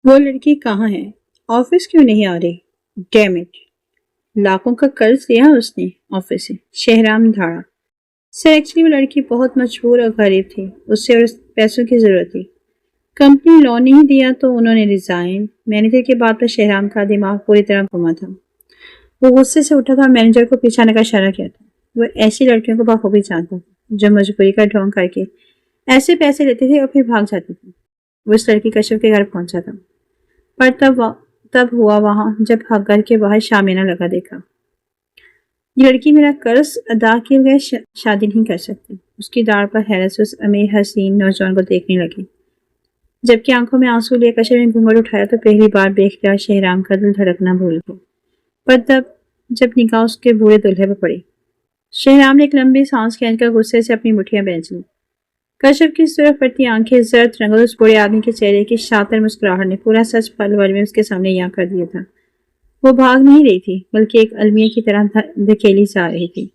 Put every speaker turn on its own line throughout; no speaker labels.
وہ لڑکی کہاں ہے؟ آفس کیوں نہیں آ رہی؟ Damn it! لاکھوں کا قرض لیا اس نے آفس سے۔ شہرام دھاڑا۔ سر ایکچولی وہ لڑکی بہت مجبور اور غریب تھی، اسے اور پیسوں کی ضرورت تھی۔ کمپنی لون نہیں دیا تو انہوں نے ریزائن۔ مینیجر کی بات پر شہرام کا دماغ پوری طرح گھما تھا۔ وہ غصے سے اٹھا تھا اور مینیجر کو پیچھے آنے کا اشارہ کیا تھا۔ وہ ایسی لڑکیوں کو بخوبی جانتا تھا جو مجبوری کا ڈھونگ کر کے ایسے پیسے لیتے تھے اور پھر بھاگ جاتے تھے۔ وہ اس لڑکی کشف کے گھر پہنچا تھا، پر تب ہوا وہاں جب گھر کے باہر شامیانہ لگا دیکھا۔ یہ لڑکی میرا قرض ادا کیے بغیر شادی نہیں کر سکتی۔ اس کی داڑھ پر حیرت سے اس امیر حسین نوجوان کو دیکھنے لگی، جبکہ آنکھوں میں آنسو لے کشف نے گھونگھٹ اٹھایا تو پہلی بار دیکھ کر شہرام کا دل دھڑکنا بھول گیا۔ پر تب جب نگاہ اس کے بوڑھے دولہے پر پڑی، شہرام نے ایک لمبی سانس کھینچ کر غصے سے اپنی مٹھیاں بھینچ لی۔ کشف کی طرف پڑتی آنکھیں زرد رنگ اور اس بوڑھے آدمی کے چہرے کی شاطر مسکراہٹ نے پورا سچ پل بھر میں اس کے سامنے یاں کر دیا تھا۔ وہ بھاگ نہیں رہی تھی، بلکہ ایک المیہ کی طرح دھکیلی جا رہی تھی۔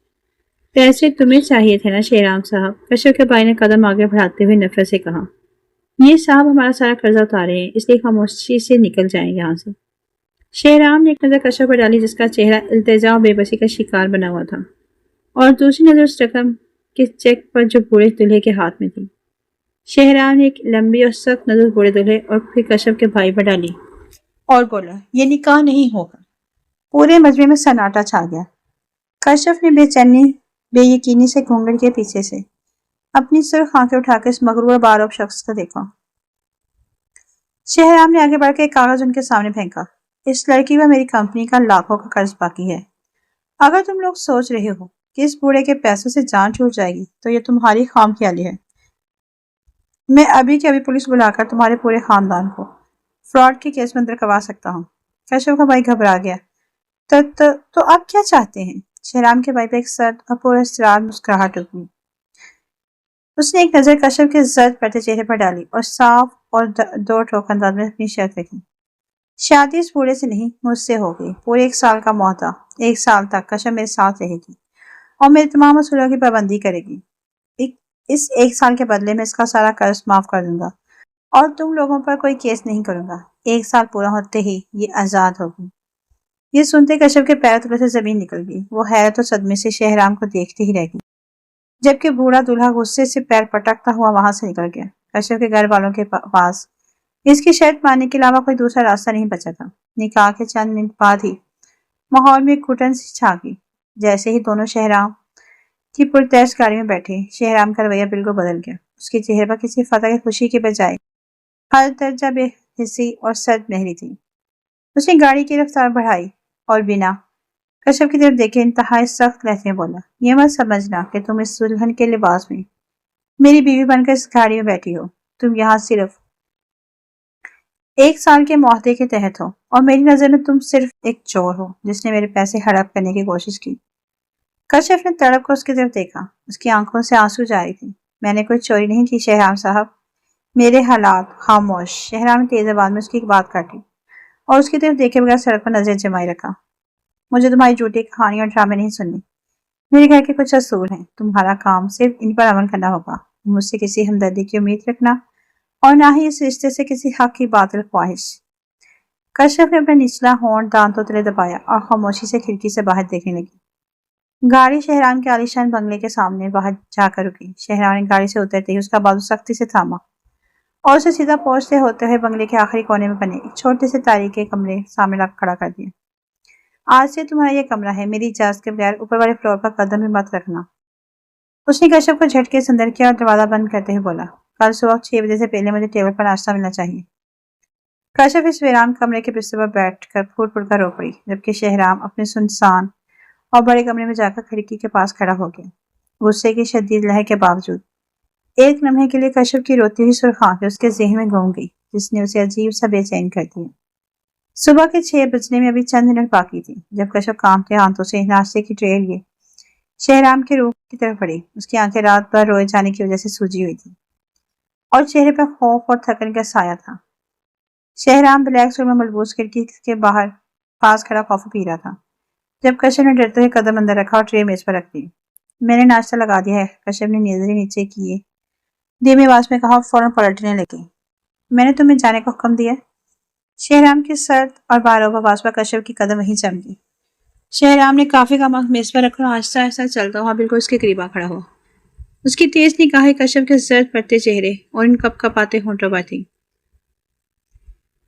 پیسے تمہیں چاہیے تھے نا شہرام صاحب؟ کشف کے بھائی نے قدم آگے بڑھاتے ہوئے نفرت سے کہا۔ یہ صاحب ہمارا سارا قرضہ اتارے ہیں، اس لیے خاموشی سے نکل جائیں یہاں سے۔ شہرام نے ایک نظر کشف پر ڈالی جس کا چہرہ التجا و بے بسی کا شکار بنا ہوا تھا، اور دوسری نظر اس رقم کے چیک پر جو بوڑھے دولہے کے ہاتھ میں تھی۔ شہرام نے ایک لمبی اور سخت نظر بوڑھے دولہے اور پھر کشف کے بھائی پر ڈالی اور بولا، یہ نکاح نہیں ہوگا۔ پورے مجمع میں سناٹا چھا گیا۔ کشف نے بے یقینی سے گھونگھٹ کے پیچھے سے اپنی سرخ آنکھیں اٹھا کر اس مغرور اور بارعب شخص کو دیکھا۔ شہرام نے آگے بڑھ کے ایک کاغذ ان کے سامنے پھینکا۔ اس لڑکی پر میری کمپنی کا لاکھوں کا قرض باقی ہے۔ اگر تم لوگ سوچ رہے ہو کہ اس بوڑھے کے پیسوں سے جان چھوٹ جائے گی تو یہ تمہاری خام خیالی ہے۔ میں ابھی کے ابھی پولیس بلا کر تمہارے پورے خاندان کو فراڈ کے کیس میں اندر کروا سکتا ہوں۔ کشف کا بھائی گھبرا گیا۔ تو آپ کیا چاہتے ہیں؟ شہرام کے بھائی پہ ایک سرد اور پورا استرار مسکراہٹ اگلی۔ اس نے ایک نظر کشف کے زرد پڑتے چہرے پر ڈالی اور صاف اور دو ٹوک انداز میں اپنی شرط رکھی۔ شادی اس بوڑھے سے نہیں، مجھ سے ہوگی۔ پورے 1 سال کا معاہدہ۔ 1 سال تک کشف میرے ساتھ رہے گی اور میرے تمام اصولوں کی پابندی کرے گی۔ اس 1 سال کے بدلے میں اس کا سارا قرض معاف کر دوں گا اور تم لوگوں پر کوئی کیس نہیں کروں گا۔ 1 سال پورا ہوتے ہی یہ آزاد ہوگی۔ یہ سنتے کشف کے پیر تلے سے زمین نکل گئی۔ وہ حیرت و صدمے سے شہرام کو دیکھتے ہی رہ گئی، جبکہ بوڑھا دولہا غصے سے پیر پٹکتا ہوا وہاں سے نکل گیا۔ کشف کے گھر والوں کے پاس اس کی شرط ماننے کے علاوہ کوئی دوسرا راستہ نہیں بچا تھا۔ نکاح کے چند منٹ بعد ہی ماحول میں گھٹن سی چھا گئی۔ جیسے ہی دونوں شہرام کی پرتعش گاڑی میں بیٹھے، شہرام کا رویہ بالکل بدل گیا۔ اس کے چہرے پر کسی فتح کی خوشی کے بجائے ہر درجہ بے حسی اور سرد مہری تھی۔ اس نے گاڑی کی رفتار بڑھائی اور بنا کشف کی طرف دیکھے انتہائی سخت لہجے میں بولا، یہ مت سمجھنا کہ تم اس دلہن کے لباس میں میری بیوی بن کر اس گاڑی میں بیٹھی ہو۔ تم یہاں صرف 1 سال کے معاہدے کے تحت ہو اور میری نظر میں تم صرف ایک چور ہو جس نے میرے پیسے ہڑپ کرنے کی کوشش کی۔ کشف نے تڑپ کر اس کی طرف دیکھا۔ اس کی آنکھوں سے آنسو جاری تھی۔ میں نے کوئی چوری نہیں کی شہرام صاحب، میرے حالات۔ خاموش! شہرام نے تیز آواز میں اس کی بات کاٹی اور اس کی طرف دیکھے بغیر سڑک پر نظر جمائے رکھا۔ مجھے تمہاری جھوٹی کہانی اور ڈرامے نہیں سننے۔ میرے گھر کے کچھ اصول ہیں، تمہارا کام صرف ان پر عمل کرنا ہوگا۔ مجھ سے کسی ہمدردی کی امید رکھنا اور نہ ہی اس رشتے سے کسی حق کی باطل خواہش۔ کشف نے اپنا نچلا ہونٹ دانتوں تلے دبایا اور خاموشی سے کھڑکی سے باہر دیکھنے لگی۔ گاڑی شہرام کے عالیشان بنگلے کے سامنے باہر جا کر رکی۔ شہرام نے گاڑی سے اترتے ہی اس کا بازو سختی سے تھاما اور اسے سیدھا پہنچتے ہوتے ہوئے بنگلے کے آخری کونے میں بنے ایک چھوٹے سے تاریک کمرے سامنے لا کھڑا کر دیا۔ آج سے تمہارا یہ کمرہ ہے، میری اجازت کے بغیر اوپر والے فلور پر قدم بھی مت رکھنا۔ اس نے کشف کو جھٹکے سے اندر کیا اور دروازہ بند کرتے ہوئے بولا، کل صبح 6 بجے سے پہلے مجھے ٹیبل پر ناشتہ ملنا چاہیے۔ کشف اس ویران کمرے کے بستر پر بیٹھ کر پھوٹ پھوٹ کر رو پڑی، جبکہ شہرام اپنے سنسان اور بڑے کمرے میں جا کر کھڑکی کے پاس کھڑا ہو گیا۔ غصے کی شدید لہر کے باوجود ایک لمحے کے لیے کشف کی روتی ہوئی سرخ آنکھیں اس کے ذہن میں گھوم گئی، جس نے اسے عجیب سا بے چین کر دیا۔ صبح کے 6 بجنے میں ابھی چند منٹ باقی تھی جب کشف کانپتے ہاتھوں سے ناشتے کی ٹرے لیے شہرام کے روم کی طرف بڑھی۔ اس کی آنکھیں رات بھر روئے جانے کی وجہ سے سوجی ہوئی تھی اور چہرے پر خوف اور تھکن کا سایہ تھا۔ شہرام بلیک سوٹ میں ملبوس کھڑکی کے باہر پاس کھڑا کافی پی رہا تھا جب کشف نے ڈرتے ہوئے قدم اندر رکھا اور ٹرے میز پر رکھ دی۔ میں نے ناشتہ لگا دیا ہے، کشف نے نظریں نیچے کیے دھیمی آواز میں کہا اور فوراً پلٹنے لگی۔ میں نے تمہیں جانے کا حکم دیا؟ شہرام کے سرد اور باروں آواز پر کشف کی قدم وہیں چمکی۔ شہرام نے کافی کا مگ میز پر رکھا اور آہستہ آہستہ چلتا ہوا بالکل اس کے قریب آ کھڑا ہوا۔ اس کی تیز نگاہیں کشف کے زرد پڑتے چہرے اور ان کپ کپاتے ہونٹوں پر تھیں۔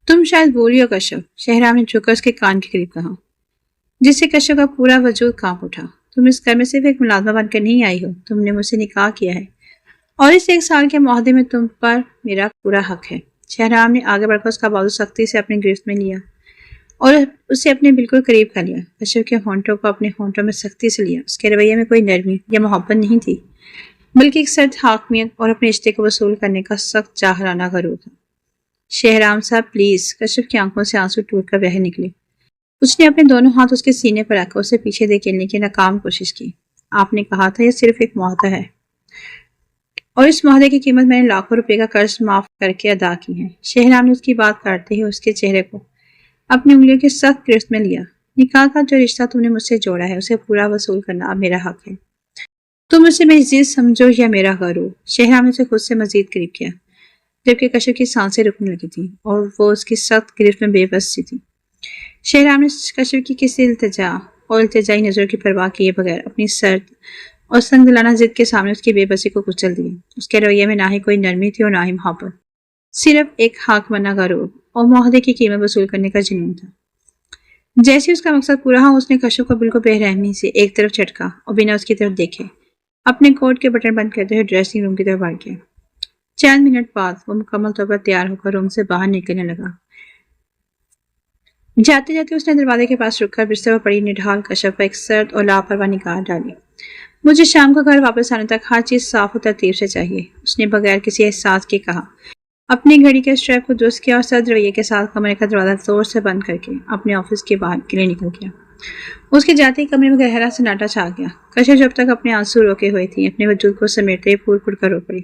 تم شاید بولی ہو کشف، شہرام نے جھک کر اس کے کان کے قریب کہا، جس سے کشف کا پورا وجود کانپ اٹھا۔ تم اس گھر میں صرف ایک ملازمہ بن کر نہیں آئی ہو، تم نے مجھ سے نکاح کیا ہے اور اس 1 سال کے معاہدے میں تم پر میرا پورا حق ہے۔ شہرام نے آگے بڑھ کر اس کا بازو سختی سے اپنی گرفت میں لیا اور اسے اپنے بالکل قریب کر لیا۔ کشف کے ہونٹوں کو اپنے ہونٹوں میں سختی سے لیا۔ اس کے رویے میں کوئی نرمی یا محبت نہیں تھی، بلکہ ایک سرد حاکمیت اور اپنے رشتے کو وصول کرنے کا سخت جاہلانہ غرور تھا۔ شہرام صاحب پلیز، کشف کی آنکھوں سے آنسو ٹوٹ کر بہہ نکلے۔ اس نے اپنے دونوں ہاتھ اس کے سینے پر رکھ کر اسے پیچھے دھکیلنے کی ناکام کوشش کی۔ آپ نے کہا تھا یہ صرف ایک معاہدہ ہے اور اس معاہدے کی قیمت میں نے لاکھوں روپے کا قرض معاف کر کے ادا کی ہے۔ شہرام نے اس کی بات کرتے ہی اس کے چہرے کو اپنی انگلیوں کی سخت گرفت میں لیا۔ نکاح کا جو رشتہ تم نے مجھ سے جوڑا ہے اسے پورا وصول کرنا اب میرا حق ہے۔ تم اسے میری ضد سمجھو یا میرا غرور۔ شہرام نے اسے خود سے مزید قریب کیا، جبکہ کشف کی سانسیں رکنے لگی تھیں اور وہ اس کی سخت گرفت میں بے بس سی تھی۔ شہرام نے کشف کی کسی التجا اور التجائی نظروں کی پرواہ کیے بغیر اپنی سرد اور سنگ دلانہ ضد کے سامنے اس کی بے بسی کو کچل دیا۔ اس کے رویے میں نہ ہی کوئی نرمی تھی اور نہ ہی محبت، صرف ایک حاکمانہ غرور اور معاہدے کی قیمت وصول کرنے کا جنون تھا۔ جیسے اس کا مقصد پورا ہوا، اس نے کشف کو بالکل بے رحمی سے ایک طرف جھٹکا اور بنا اس کی طرف دیکھے اپنے کوٹ کے بٹن بند کرتے ہوئے ڈریسنگ روم کی طرف بڑھ گیا۔ چند منٹ بعد وہ مکمل طور پر تیار ہو کر روم سے باہر نکلنے لگا۔ جاتے جاتے اس نے دروازے کے پاس رک کر بستر پر پڑی نڈھال کشف پر ایک سرد اور لاپرواہ نگاہ ڈالی۔ مجھے شام کو گھر واپس آنے تک ہر چیز صاف و ترتیب سے چاہیے، اس نے بغیر کسی احساس کے کہا۔ اپنی گھڑی کے اسٹریپ کو درست کیا اور سرد رویے کے ساتھ کمرے کا دروازہ زور سے بند کر کے اپنے آفس کے باہر کے لیے نکل گیا۔ اس کے جاتے ہی کمرے میں گہرا سناٹا چھا گیا۔ کشف جب تک اپنے آنسو روکے ہوئے تھی اپنے وجود کو سمیٹتے ہوئے پھول پھول کر رو پڑی۔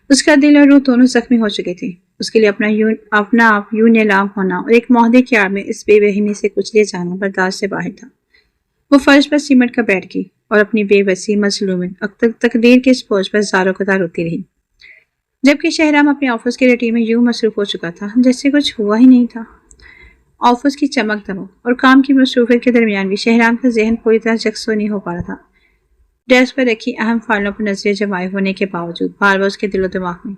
اس کا دل اور روح دونوں زخمی ہو چکے تھے۔ اس کے لیے اپنا آپ یوں نیلام ہونا اور ایک معاہدے کی آڑ میں اس بے رحمی سے کچلے جانا برداشت سے باہر تھا۔ وہ فرش پر سیمٹ کر بیٹھ گئی اور اپنی بے بسی مظلومن تقدیر کے اس بوجھ پر زاروں قطار روتی رہی، جبکہ شہرام اپنے آفس کے روٹین میں یوں مصروف ہو چکا تھا جیسے کچھ ہوا ہی نہیں تھا۔ آفس کی چمک دمک اور کام کی مصروفیت کے درمیان بھی شہرام کا ذہن پوری طرح یکسو نہیں ہو پا رہا تھا۔ ڈیسک پر رکھی اہم فائلوں پر نظریں جمائے ہونے کے باوجود بار بار اس کے دل و دماغ میں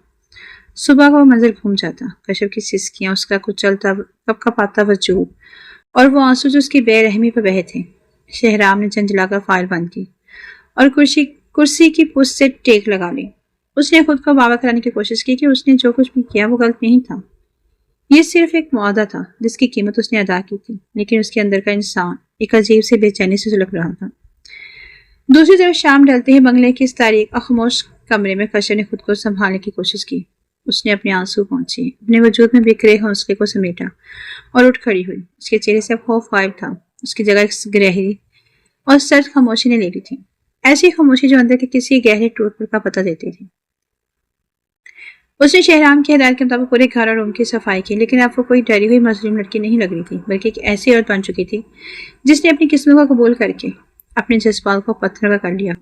صبح کا وہ منظر گھوم جاتا، کشف کی سسکیاں، اس کا کچلتا کپ کپاتا وجود اور وہ آنسو جو اس کی بے رحمی پر بہے تھے۔ شہرام نے جھنجھلا کر فائل بند کی اور کرسی کی پشت سے ٹیک لگا لی۔ اس نے خود کو باور کرانے کی کوشش کی کہ اس نے جو کچھ بھی کیا وہ غلط نہیں تھا، یہ صرف ایک معاہدہ تھا جس کی قیمت اس نے ادا کی تھی، لیکن اس کے اندر کا انسان ایک عجیب سے بے چینی سے سلک رہا تھا۔ دوسری طرف شام ڈلتے ہی بنگلے کی اس تاریک اور خاموش کمرے میں کشف نے خود کو سنبھالنے کی کوشش کی۔ اس نے اپنے آنسو پہنچے، اپنے وجود میں بکھرے حوصلے کو سمیٹا اور اٹھ کھڑی ہوئی۔ اس کے چہرے سے اب خوف غائب تھا، اس کی جگہ ایک گہری اور سرد خاموشی نے لے لی تھی، ایسی خاموشی جو اندر کے کسی گہرے ٹوٹ پھوٹ کا پتہ دیتی تھی۔ اس نے شہرام کی ہدایت کے مطابق پورے گھر اور روم کی صفائی کی، لیکن اب وہ کوئی ڈری ہوئی مظلوم لڑکی نہیں لگ رہی تھی، بلکہ ایک ایسی عورت بن چکی تھی جس نے اپنی قسمت کو قبول کر کے اپنے جذبات کو پتھر کا کر لیا۔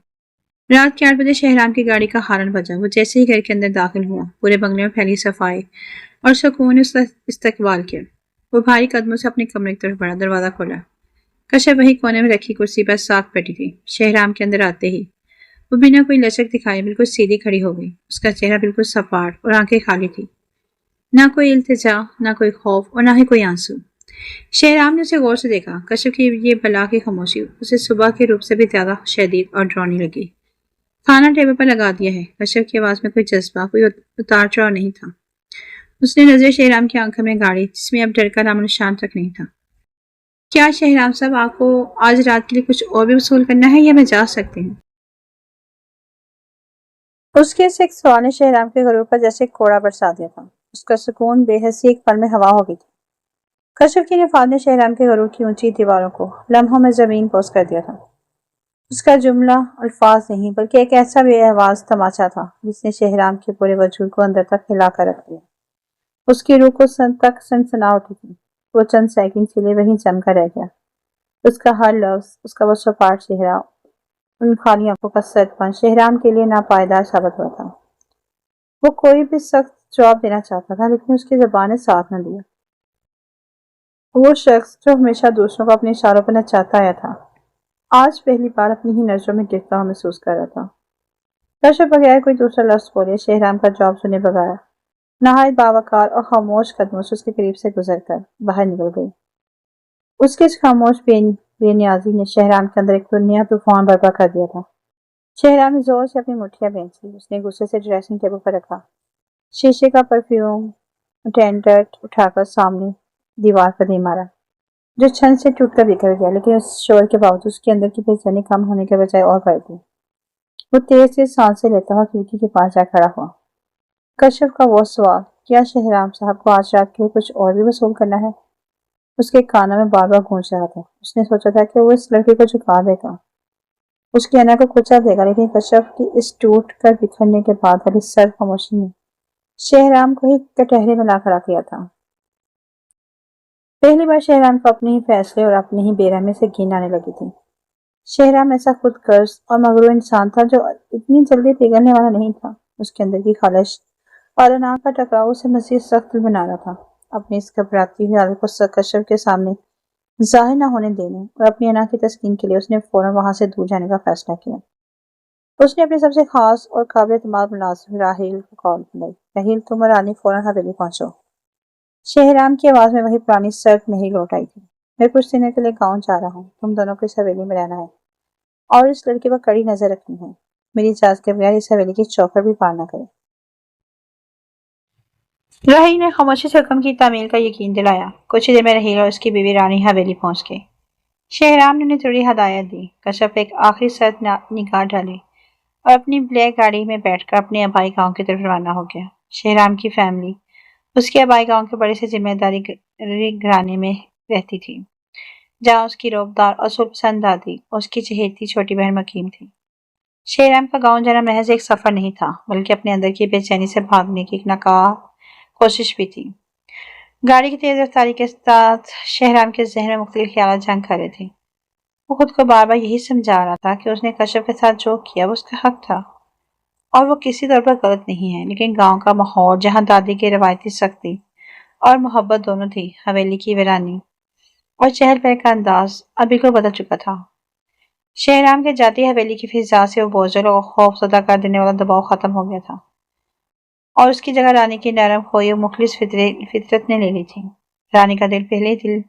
رات کے 8 بجے شہرام کی گاڑی کا ہارن بجا۔ وہ جیسے ہی گھر کے اندر داخل ہوا، پورے بنگلے میں پھیلی صفائی اور سکون نے اس کا استقبال کیا۔ وہ بھاری قدموں سے اپنے کمرے کی طرف بڑھا، دروازہ کھولا۔ کشف وہی کونے میں رکھی کرسی پر ساکھ بیٹھی تھی۔ شہرام کے اندر آتے ہی وہ بنا کوئی لچک دکھائے بالکل سیدھی کھڑی ہو گئی۔ اس کا چہرہ بالکل سپاٹ اور آنکھیں خالی تھی، نہ کوئی التجا، نہ کوئی خوف اور نہ ہی کوئی آنسو۔ شہرام نے اسے غور سے دیکھا۔ کشف کی یہ بلا کی خاموشی اسے صبح کے روپ سے بھی زیادہ شدید اور ڈراؤنی لگی۔ کھانا ٹیبل پر لگا دیا ہے، کشف کی آواز میں کوئی جذبہ، کوئی اتار چڑھاؤ نہیں تھا۔ اس نے نظر شہرام کی آنکھوں میں گاڑی جس میں اب ڈر کا نام و نشان تک نہیں تھا۔ کیا شہرام صاحب، آپ کو آج رات کے لیے کچھ اور بھی وصول کرنا ہے یا میں جا سکتی ہوں؟ اس کے اس ایک سوال نے شہرام کے غرور پر جیسے کوڑا برسا دیا تھا۔ اس کا سکون بے حسی ایک پل میں ہوا ہو گئی تھی۔ کشف کی نفاذ نے شہرام کے غرور کی اونچی دیواروں کو لمحوں میں زمین پوس کر دیا تھا۔ اس کا جملہ الفاظ نہیں بلکہ ایک ایسا بے آواز تماچا تھا جس نے شہرام کے پورے وجود کو اندر تک ہلا کر رکھ دیا۔ اس کی روح کو سنسنا اٹھی تھی۔ وہ چند سیکنڈ کے لیے وہیں جم کر رہ گیا۔ اس کا ہر لفظ، اس کا وہ سپاٹ چہرہ، ان خالی آنکھوں کا سرد پن شہرام کے لیے ناپائیدار ثابت ہوا تھا۔ وہ کوئی بھی سخت جواب دینا چاہتا تھا لیکن اس کی زبان نے ساتھ نہ دیا۔ وہ شخص جو ہمیشہ دوسروں کو اپنے اشاروں پر نچاتا آیا تھا آج پہلی بار اپنی ہی نظروں میں گرتا ہوا محسوس کر رہا تھا۔ کشف بغیر کوئی دوسرا لفظ بولے شہرام کا جواب سنے بغیر نہایت باوقار اور خاموش قدموں سے اس کے قریب سے گزر کر باہر نکل گئی۔ اس کے اس خاموش بے نیازی نے شہرام کے اندر ایک دنیا طوفان برپا کر دیا تھا۔ شہرام نے زور سے اپنی مٹھیاں بھینچ لی۔ اس نے غصے سے ڈریسنگ ٹیبل پر رکھا، شیشے کا پرفیوم ٹینڈرٹ اٹھا کر سامنے دیوار پر دے مارا، جو چھن سے ٹوٹ کر بکھر گیا، لیکن اس شور کے باوجود اس کے اندر کی بے چینی کم ہونے کے بجائے اور بڑھ گئی۔ وہ تیز تیز سانسیں لیتا ہوا کھڑکی کے پاس جا کھڑا ہوا۔ کشف کا وہ سوال، کیا شہرام صاحب کو آج رات کے لیے کچھ اور بھی وصول کرنا ہے، اس کے کانوں میں بار بار گونج رہا تھا۔ اس نے سوچا تھا کہ وہ اس لڑکی کو جھکا دے گا، اس کی انا کو کچل دے گا، لیکن کشف کی اس ٹوٹ کر بکھرنے کے بعد والی سرد خاموشی نے شہرام کو ہی کٹہرے میں لا کھڑا کیا تھا۔ پہلی بار شہرام کو اپنے ہی فیصلے اور اپنی ہی بے رحمی سے گھن آنے لگی تھی۔ شہرام ایسا خود غرض اور مغرور انسان تھا جو اتنی جلدی پگھلنے والا نہیں تھا۔ اس کے اندر کی خواہش اور انا کا ٹکراؤ اسے مزید سخت بنا رہا تھا۔ اپنی اس گھبراتی ہوئی حالت کو کشف کے سامنے ظاہر نہ ہونے دینے اور اپنی انا کی تسکین کے لیے اس نے فوراً وہاں سے دور جانے کا فیصلہ کیا۔ اس نے اپنے سب سے خاص اور قابل اعتماد ملازم راحیل کو کال ملائی۔ راحیل، تم اور رانی فوراً حویلی پہنچو۔ شہرام کی آواز میں وہی پرانی سرد نہیں لوٹ آئی تھی۔ میں کچھ دنوں کے لیے گاؤں جا رہا ہوں، تم دونوں کو اس حویلی میں رہنا ہے اور اس لڑکے پر کڑی نظر رکھنی ہے۔ میری اجازت کے بغیر اس حویلی کی چوکھٹ بھی پار نہ کرے۔ راحیل نے خاموشی سے حکم کی تعمیل کا یقین دلایا۔ کچھ ہی دیر میں راحیل اور اس کی بیوی رانی حویلی پہنچ گئی۔ شہرام نے انہیں تھوڑی ہدایت دی۔ کشف ایک آخری سرد نگاہ ڈالی اور اپنی بلیک گاڑی میں بیٹھ کر اپنے آبائی گاؤں کی طرف روانہ ہو گیا۔ شہرام کی فیملی اس کے آبائی گاؤں کے بڑے سے ذمہ داری گھرانے میں رہتی تھی، جہاں اس کی روبدار اور اصول پسند دادی اور اس کی چہیتی چھوٹی بہن مقیم تھی۔ شہرام کا گاؤں جانا محض ایک سفر نہیں تھا، بلکہ اپنے اندر کی بے چینی سے بھاگنے کی ایک ناکام کوشش بھی تھی۔ گاڑی کی تیز رفتاری کے ساتھ شہرام کے ذہن میں مختلف خیالات جنگ کر رہے تھے۔ وہ خود کو بار بار یہی سمجھا رہا تھا کہ اس نے کشف کے ساتھ جو کیا وہ اس کا حق تھا اور وہ کسی طور پر غلط نہیں ہے، لیکن گاؤں کا ماحول جہاں دادی کی روایتی سختی اور محبت دونوں تھی، حویلی کی ویرانی اور چہل پہل کا انداز اب بالکل بدل چکا تھا۔ شہرام کے جاتی حویلی کی فضا سے وہ بوجھل اور خوف زدہ کر دینے والا دباؤ ختم ہو گیا تھا اور اس کی جگہ رانی کی نرم خوئی اور مخلص فطرت نے لے لی تھی۔ رانی کا دل پہلے دل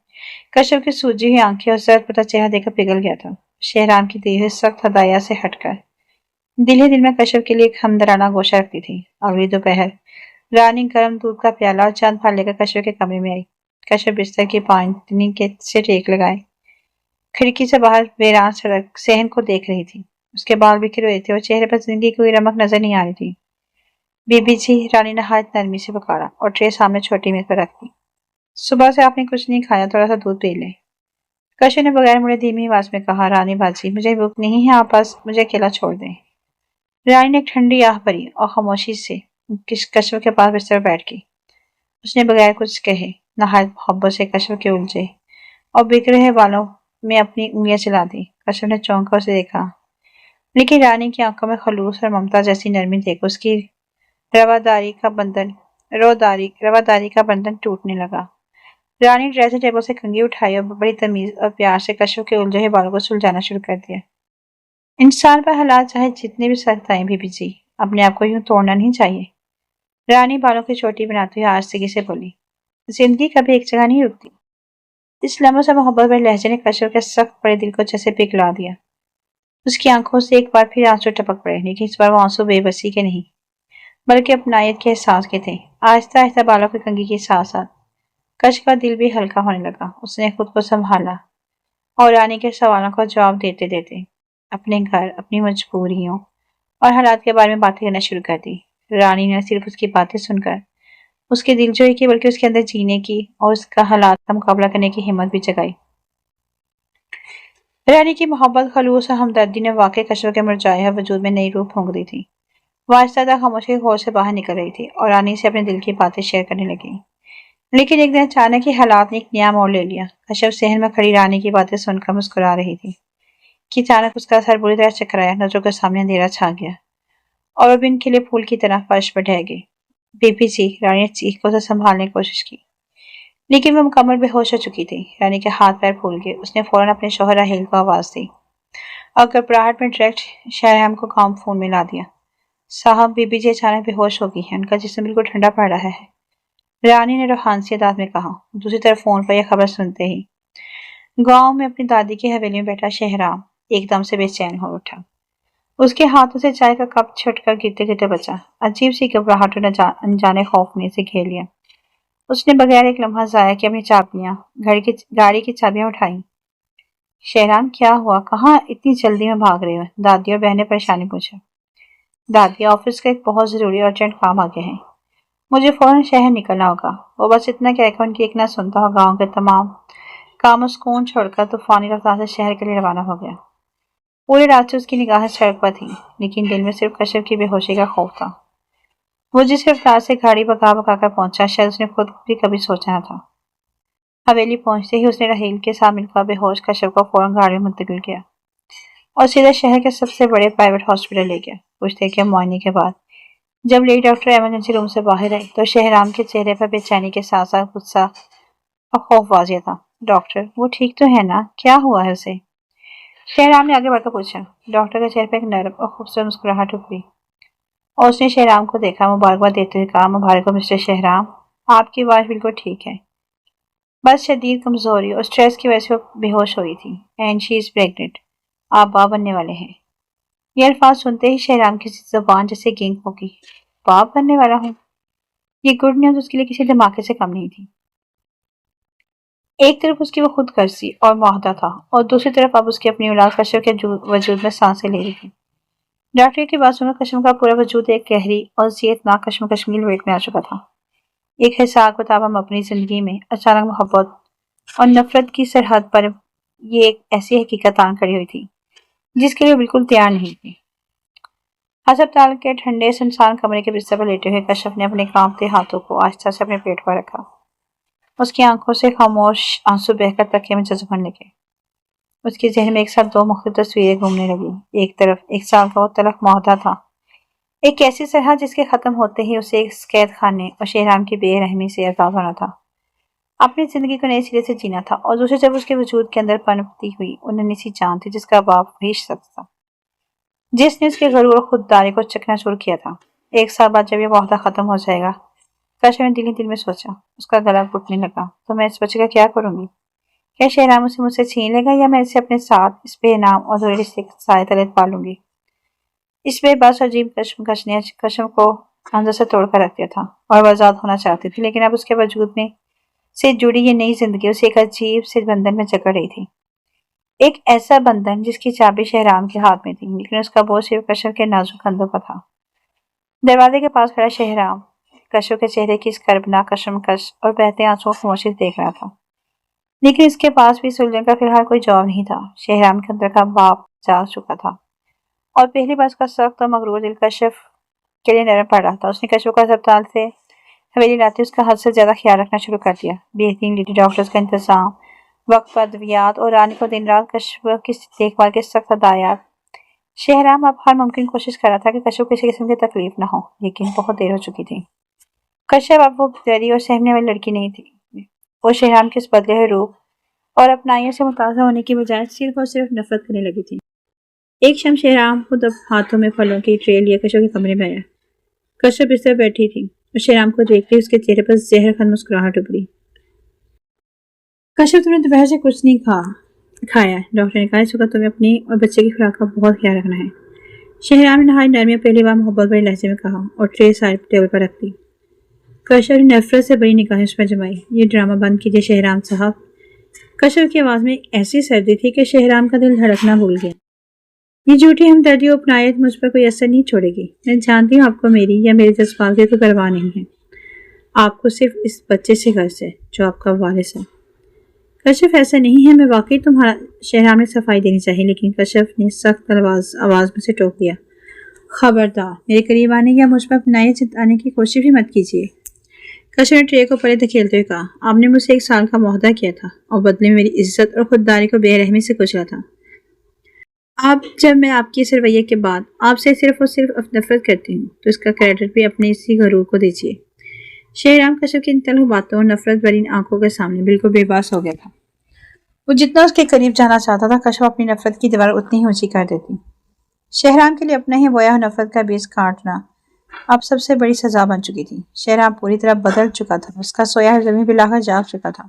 کشف کی سوجی ہوئی آنکھیں اور زرد پتہ چہرہ دیکھ کر پگھل گیا تھا۔ شہرام کی دی ہوئی سخت ہدایات سے ہٹ کر دل ہی دل میں کشف کے لیے ایک ہمدردانہ گوشہ رکھتی تھی۔ اگلی دوپہر رانی گرم دودھ کا پیالہ اور چند پھل لے کر کشف کے کمرے میں آئی۔ کشف بستر کی پائنٹنی سے ٹیک لگائے کھڑکی سے باہر ویران سڑک صحن کو دیکھ رہی تھی۔ اس کے بال بکھرے ہوئے تھے اور چہرے پر زندگی کی کوئی رمق نظر نہیں آ رہی تھی۔ بی بی جی، رانی نہایت نرمی سے پکارا اور ٹرے سامنے چھوٹی میز پر رکھ دی۔ صبح سے آپ نے کچھ نہیں کھایا، تھوڑا سا دودھ پی لیں۔ کشف نے بغیر مڑے دھیمی آواز میں کہا، رانی باجی مجھے بھوک نہیں ہے، آپ بس مجھے اکیلا چھوڑ دیں۔ رانی نے ایک ٹھنڈی آہ بھری اور خاموشی سے کشف کے پاس بستر پر بیٹھ گئی۔ اس نے بغیر کچھ کہے نہایت محبت سے کشف کے الجھے اور بکھرے ہوئے بالوں میں اپنی انگلیاں چلا دی۔ کشف نے چونک کر اسے دیکھا، لیکن رانی کی آنکھوں میں خلوص اور ممتا جیسی نرمی دیکھ اس کی رواداری کا بندھن ٹوٹنے لگا۔ رانی ڈریسنگ ٹیبل سے کنگھی اٹھائی اور بڑی تمیز اور پیار سے کشف کے الجھے ہوئے بالوں کو سلجھانا شروع کر دیا۔ انسان پر حالات چاہے جتنے بھی سخت آئیں بی بی جی، اپنے آپ کو یوں توڑنا نہیں چاہیے۔ رانی بالوں کی چوٹی بناتے ہوئے آہستگی سے بولی، زندگی کبھی ایک جگہ نہیں رکتی۔ اس لمحے سے محبت بھرے لہجے نے کشف کے سخت بڑے دل کو جیسے پگھلا دیا۔ اس کی آنکھوں سے ایک بار پھر آنسو ٹپک پڑے، لیکن اس بار وہ آنسو بے بسی کے نہیں بلکہ اپنائیت کے احساس کے تھے۔ آہستہ آہستہ بالوں کی کنگھی کے ساتھ ساتھ کشف کا دل بھی ہلکا ہونے لگا۔ اس نے خود کو سنبھالا اور رانی کے سوالوں کا جواب دیتے دیتے اپنے گھر، اپنی مجبوریوں اور حالات کے بارے میں باتیں کرنا شروع کر دی۔ رانی نے صرف اس کی باتیں سن کر اس کے دل جوئی کی بلکہ اس کے اندر جینے کی اور اس کا حالات کا مقابلہ کرنے کی ہمت بھی جگائی۔ رانی کی محبت، خلوص اور ہمدردی نے واقعی کشف کے مرجائے ہوئے وجود میں نئی روح پھونک دی تھی۔ وہ آہستہ خاموشی کے خور سے باہر نکل رہی تھی اور رانی سے اپنے دل کی باتیں شیئر کرنے لگی۔ لیکن ایک دن اچانک ہی حالات نے ایک نیا موڑ لے لیا۔ کشف صحن میں کھڑی رانی کی باتیں سن کر مسکرا رہی تھی کہ اچانک اس کا سر بری طرح چکرایا، نظروں کے سامنے اندھیرا چھا گیا اور وہ بن کھلے پھول کی طرح فرش پر ڈھہ گئی۔ بی بی جی، رانی نے چیخ کر اسے سنبھالنے کی کوشش کی، لیکن وہ مکمل بے ہوش ہو چکی تھی۔ رانی کے ہاتھ پیر پھول گئے۔ اس نے فوراً اپنے شوہر راہیل کو آواز دی اور گھبراہٹ میں ڈائریکٹ شہرام کو کام فون میں لا دیا۔ صاحب، بی بی جی اچانک بے ہوش ہو گئی ہیں، ان کا جسم بالکل ٹھنڈا پڑ رہا ہے، رانی نے روحانی انداز میں کہا۔ دوسری طرف فون پر یہ خبر سنتے ہی گاؤں میں اپنی دادی کی حویلی میں بیٹھا شہرام ایک دم سے بے چین ہو اٹھا۔ اس کے ہاتھوں سے چائے کا کپ چھٹ کر گرتے گرتے بچا۔ عجیب سی گھبراہٹ اور انجانے خوف نے اسے گھیر لیا۔ اس نے بغیر ایک لمحہ ضائع کیے اپنی چابیاں گاڑی کی چابیاں اٹھائیں۔ شہرام، کیا ہوا؟ کہاں اتنی جلدی میں بھاگ رہے ہو؟ دادی اور بہن نے پریشانی پوچھا۔ دادی، آفس کا ایک بہت ضروری اور ارجنٹ کام آ گیا ہے، مجھے فوراً شہر نکلنا ہوگا۔ وہ بس اتنا کہہ کر ان کی ایک نہ سنتا اور گاؤں کے تمام کام و سکون چھوڑ کر طوفانی رفتار سے شہر کے لیے روانہ ہو گیا۔ پورے راستے اس کی نگاہیں سڑک پر تھیں، لیکن دل میں صرف کشف کی بے ہوشی کا خوف تھا۔ وہ جس رفتار سے گاڑی بھگا بھگا کر پہنچا، شاید اس نے خود بھی کبھی سوچا نہ تھا۔ حویلی پہنچتے ہی اس نے راہیل کے ساتھ مل کر بے ہوش کشف کو فوراً گاڑی میں منتقل کیا اور سیدھا شہر کے سب سے بڑے پرائیویٹ ہاسپٹل لے گیا۔ کچھ دیر کے معائنے کے بعد جب لیڈی ڈاکٹر ایمرجنسی روم سے باہر آئی تو شہرام کے چہرے پر بے چینی کے ساتھ ساتھ غصہ اور خوف واضح تھا۔ ڈاکٹر، وہ ٹھیک تو ہے نا؟ کیا ہوا ہے اسے؟ شہرام نے آگے بڑھ کر پوچھا۔ ڈاکٹر کے چہرے پر ایک نرم اور خوبصورت مسکراہٹ ابھری اور اس نے شہرام کو دیکھا، مبارکباد دیتے ہوئے کہا، مبارک ہو مسٹر شہرام، آپ کی آواز بالکل ٹھیک ہے، بس شدید کمزوری اور سٹریس کی وجہ سے وہ بے ہوش ہوئی تھی۔ اینڈ شی از پریگننٹ، آپ باپ بننے والے ہیں۔ یہ الفاظ سنتے ہی شہرام کی زبان جیسے گینگ ہو گئی۔ باپ بننے والا ہوں؟ یہ گڈ نیوز اس کے لیے کسی دھماکے سے کم نہیں تھی۔ ایک طرف اس کی وہ خود غرضی اور معاہدہ تھا اور دوسری طرف اب اس کی اپنی اولاد کشف کے وجود میں سانسیں لے رہی تھی۔ ڈاکٹر کی بات سن کر کشم کا پورا وجود ایک گہری اور اذیتناک کشمکش کی لپیٹ میں آ چکا تھا۔ ایک حساب کتاب ہم اپنی زندگی میں اچانک محبت اور نفرت کی سرحد پر یہ ایک ایسی حقیقت آن کھڑی ہوئی تھی جس کے لیے بالکل تیار نہیں تھی۔ ہسپتال کے ٹھنڈے سنسان کمرے کے بستر پر لیٹے ہوئے کشف نے اپنے کانپتے ہاتھوں کو آہستہ سے اپنے پیٹ پر رکھا۔ اس کی آنکھوں سے خاموش آنسو بہہ کر تکیے میں جذب ہونے لگے۔ اس کے ذہن میں ایک ساتھ دو مختلف تصویریں گھومنے لگی۔ ایک طرف 1 سال کا وہ تلخ معاہدہ تھا، ایک ایسی سرحد جس کے ختم ہوتے ہی اسے ایک قید خانے اور شہرام کی بے رحمی سے آزاد ہونا تھا، اپنی زندگی کو نئے سرے سے جینا تھا۔ اور دوسری طرف اس کے وجود کے اندر پنپتی ہوئی وہ ننھی سی جان تھی جس کا باپ وہی شخص تھا جس نے اس کے غرور اور خودداری کو چکنا چور کیا تھا۔ 1 سال بعد جب یہ معاہدہ ختم ہو جائے گا، کشف نے دل ہی دل میں سوچا۔ اس کا گلا گھٹنے لگا، تو میں اس بچے کا کیا کروں گی؟ کیا شہرام اسے مجھ سے چھین لے گا یا میں اسے اپنے ساتھ اس بے نام اور ادھورے رشتے کے سائے تلے پالوں گی؟ اس بے بس عجیب کشمکش نے کشم کو اندر سے توڑ کر رکھ دیا تھا اور وہ آزاد ہونا چاہتی تھی، لیکن اب اس کے وجود میں سے جڑی یہ نئی زندگی اسے ایک عجیب سے بندھن میں جکڑ رہی تھی۔ ایک ایسا بندھن جس کی چابی شہرام کے ہاتھ میں تھی، لیکن اس کا بوجھ صرف کشف کے نازک کندھوں پر تھا۔ دروازے کے پاس کھڑا شہرام کشف کے چہرے کی اس کربناک کشمکش اور بہتے آنسوؤں کو خاموشی سے دیکھ رہا تھا، لیکن اس کے پاس بھی سلجھن کا فی الحال کوئی جواب نہیں تھا۔ شہرام کے اندر کا باپ جاگ چکا تھا اور پہلی بار اس کا سخت اور مغرور دل کشف کے لیے نرم پڑ رہا تھا۔ اس نے کشف کو ہسپتال سے حویلی لاتے اس کا حد سے زیادہ خیال رکھنا شروع کر دیا۔ بہترین لیڈی ڈاکٹرز کا انتظام، وقت پر ادویات اور رانی کو دن رات کشف کی دیکھ بھال کے سخت ہدایات۔ شہرام اب ہر ممکن کوشش کر رہا تھا کہ کشف کسی قسم کی تکلیف نہ ہو، لیکن بہت دیر ہو چکی تھی۔ کشف اب وہ ڈری اور سہمنے والی لڑکی نہیں تھی۔ وہ شہرام کے اس بدلے ہوئے روپ اور اپنائیوں سے متاثر ہونے کی بجائے صرف اور صرف نفرت کرنے لگی تھی۔ ایک شام شہرام خود اب ہاتھوں میں پھلوں کی ٹرے لیے کشف کے کمرے میں آیا۔ کشف بستر بیٹھی تھی اور شہرام کو دیکھتے اس کے چہرے پر زہر کھان مسکراہٹ ابھری۔ کشف، تم نے دوپہر سے کچھ نہیں کھایا، ڈاکٹر نے کہا، اس وقت تمہیں اپنی اور بچے کی خوراک کا بہت خیال رکھنا ہے۔ شہرام نے نہایت نرمی اور پہلی بار محبت بھرے لہجے میں کہا اور ٹرے سائڈ ٹیبل پر رکھ دی۔ کشف نے نفرت سے بڑی نگاہیں اس پر جمائی۔ یہ ڈرامہ بند کیجیے شہرام صاحب۔ کشف کی آواز میں ایسی سردی تھی کہ شہرام کا دل دھڑکنا بھول گیا۔ یہ جھوٹی ہمدردی اور اپنائیت مجھ پر کوئی اثر نہیں چھوڑے گی۔ میں جانتی ہوں آپ کو میری یا میرے جذبات کی کوئی پرواہ نہیں ہے، آپ کو صرف اس بچے سے غرض ہے جو آپ کا وارث ہے۔ کشف، ایسا نہیں ہے، میں واقعی تمہارا۔ شہرام نے صفائی دینی چاہی، لیکن کشف نے سخت آواز میں سے ٹوک دیا۔ خبردار، میرے قریب آنے یا مجھ پر اپنائیت جتانے کی کوشش بھی مت کیجیے۔ کشف نے ٹرے کو پلے دھکیلتے ہوئے کہا، آپ نے مجھ سے 1 سال کا معاہدہ کیا تھا اور بدلے میں میری عزت اور خودداری کو بے رحمی سے کچلا تھا۔ اب جب میں آپ کے اس رویے کے بعد آپ سے صرف اور صرف نفرت کرتی ہوں تو اس کا کریڈٹ بھی اپنے اسی غرور کو دیجیے۔ شہرام کشف کی ان تلخ باتوں اور نفرت بھری آنکھوں کے سامنے بالکل بے باس ہو گیا تھا۔ وہ جتنا اس کے قریب جانا چاہتا تھا کشف اپنی نفرت کی دیوار اتنی ہی اونچی کر دیتی۔ شہرام کے لیے اپنا ہی بویا نفرت کا بیج کاٹنا اب سب سے بڑی سزا بن چکی تھی۔ شہرام پوری طرح بدل چکا تھا، اس کا سویا زمین پہ لا کر جاگ چکا تھا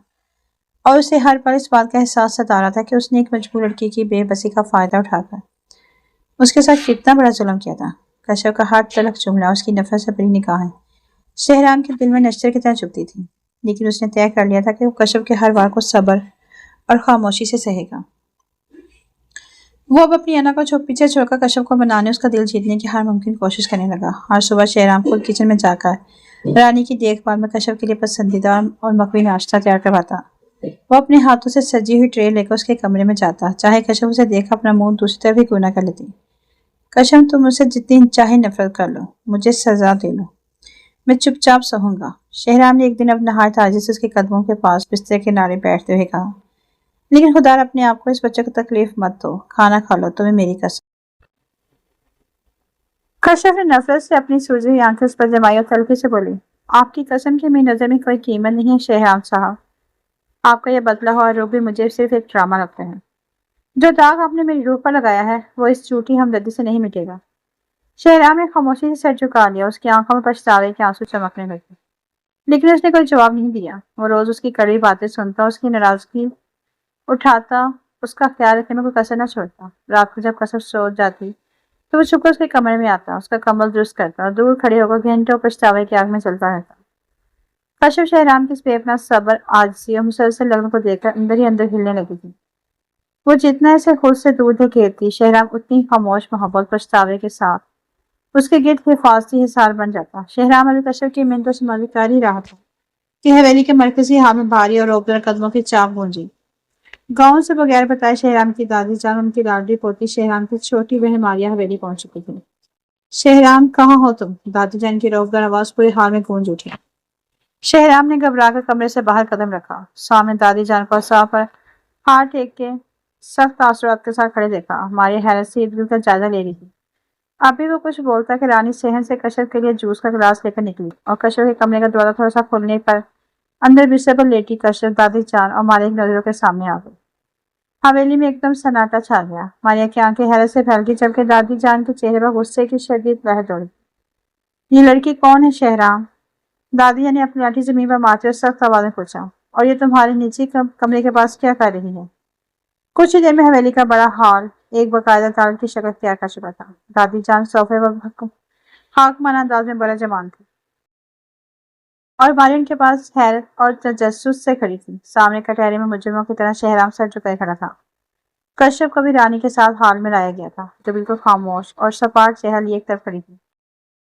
اور اسے ہر پل اس بات کا احساس ستا رہا تھا کہ اس نے ایک مجبور لڑکی کی بے بسی کا فائدہ اٹھا کر اس کے ساتھ کتنا بڑا ظلم کیا تھا۔ کشف کا ہر تلخ جملہ، اس کی نفرت سے بھری نگاہیں شہرام کے دل میں نشتر کی طرح چبھتی تھی، لیکن اس نے طے کر لیا تھا کہ وہ کشف کے ہر وار کو صبر اور خاموشی سے سہے گا۔ وہ اب اپنی انا کو پیچھے چھوڑ کر کشف کو منانے، اس کا دل جیتنے کی ہر ممکن کوشش کرنے لگا۔ ہر صبح شہرام کو کچن میں جا کر رانی کی دیکھ بھال میں کشف کے لیے پسندیدہ اور مقوی ناشتہ تیار کرواتا۔ وہ اپنے ہاتھوں سے سجی ہوئی ٹرے لے کر اس کے کمرے میں جاتا، چاہے کشف اسے دیکھ اپنا منہ دوسری طرف ہی کیوں نہ کر لیتی۔ کشف تم مجھ سے جتنی چاہے نفرت کر لو، مجھے سزا دے لو، میں چپ چاپ سہوں گا۔ شہرام نے ایک دن اپنا ہاتھ تازی سے اس کے قدموں کے پاس بستر کے کنارے بیٹھتے ہوئے کہا، لیکن خدا اپنے آپ کو اس بچے کو تکلیف مت دو، کھانا کھا لو، تمہیں میری قسم۔ کشف نے نفرت سے اپنی سوجی ہوئی آنکھیں اس پر جمائی اور تلخی سے بولی، آپ کی قسم کی میری نظر میں کوئی قیمت نہیں ہے شہرام صاحب، آپ کا یہ بدلہ ہوا روح بھی مجھے صرف ایک ڈرامہ لگتا ہے۔ جو داغ آپ نے میری روح پر لگایا ہے وہ اس جھوٹی ہمدردی سے نہیں مٹے گا۔ شہرام نے خاموشی سے سر جھکا لیا، اس کی آنکھوں میں پچھتاوے کے آنسو چمکنے لگے، لیکن اس نے کوئی جواب نہیں دیا۔ وہ روز اس کی کڑوی باتیں سنتا، اس کی ناراضگی اٹھاتا، اس کا خیال رکھنے میں کوئی کسر نہ چھوڑتا۔ رات کو جب کشف سو جاتی تو وہ چھپ کر اس کے کمرے میں آتا، اس کا کمبل درست کرتا اور دور کھڑے ہو کر گھنٹوں پچھتاوے کی آگ میں چلتا رہتا۔ کشف شہرام کی اس بے پناہ صبر، عاجزی اور مسلسل لگن کو دیکھ کر اندر ہی اندر ہلنے لگی تھی۔ وہ جتنا اسے خود سے دور دھکیلتی، شہرام اتنی خاموش محبت پچھتاوے کے ساتھ اس کے گرد حفاظتی حصار بن جاتا۔ شہرام ابھی کشف کی منتوں سے معلوم کر ہی رہا تھا کہ حویلی کے مرکزی حال میں بھاری اور روبدار قدموں کی چاپ گونجی۔ گاؤں سے بغیر بتائے شہرام کی دادی جان، ان کی لاڈلی پوتی شہرام کی چھوٹی بہن ماریا حویلی پہنچ چکی تھی۔ شہرام کہاں ہو تم؟ دادی جان کی روبدار آواز پورے حال میں گونج اٹھی۔ شہرام نے گھبرا کر کمرے سے باہر قدم رکھا، سامنے دادی جان کو صاف پر ہاتھ ٹیک کے سخت تاثرات کے ساتھ کھڑے دیکھا۔ ماریا حیرت سے ارد گرد کا جائزہ لے رہی تھی۔ ابھی وہ کچھ بولتا کہ رانی صحن سے کشف کے لیے جوس کا گلاس لے کر نکلی اور کشف کے کمرے کا دروازہ تھوڑا سا کھولنے پر اندر بستر پر لیٹی کشف، دادی جان اور ماریا کی نظروں کے سامنے آ گئی۔ حویلی میں ایک دم سناٹا چھا گیا۔ ماریا کی آنکھیں حیرت سے پھیل گئی، جبکہ دادی جان کے چہرے پر غصے کی شدید لہر دوڑی۔ یہ لڑکی کون ہے شہرام؟ دادی نے اپنی لاٹھی زمین پر مارتے ہوئے سخت آواز میں پوچھا، اور یہ تمہارے نیچے کمرے کے پاس کیا کر رہی ہے؟ کچھ ہی دیر میں حویلی کا بڑا ہال ایک باقاعدہ تال کی شکل اختیار کر چکا تھا۔ دادی جان صوفے پر حاکمانہ انداز میں بڑا جمان تھی اور ماریا ان کے پاس حیرت اور تجسس سے کھڑی تھی۔ سامنے کٹہرے میں مجرموں کی طرح شہرام سر جھکائے کھڑا تھا۔ کشف کبھی رانی کے ساتھ ہال میں لایا گیا تھا، جو بالکل خاموش اور سپاٹ چہرہ لیے ایک طرف کھڑی تھی۔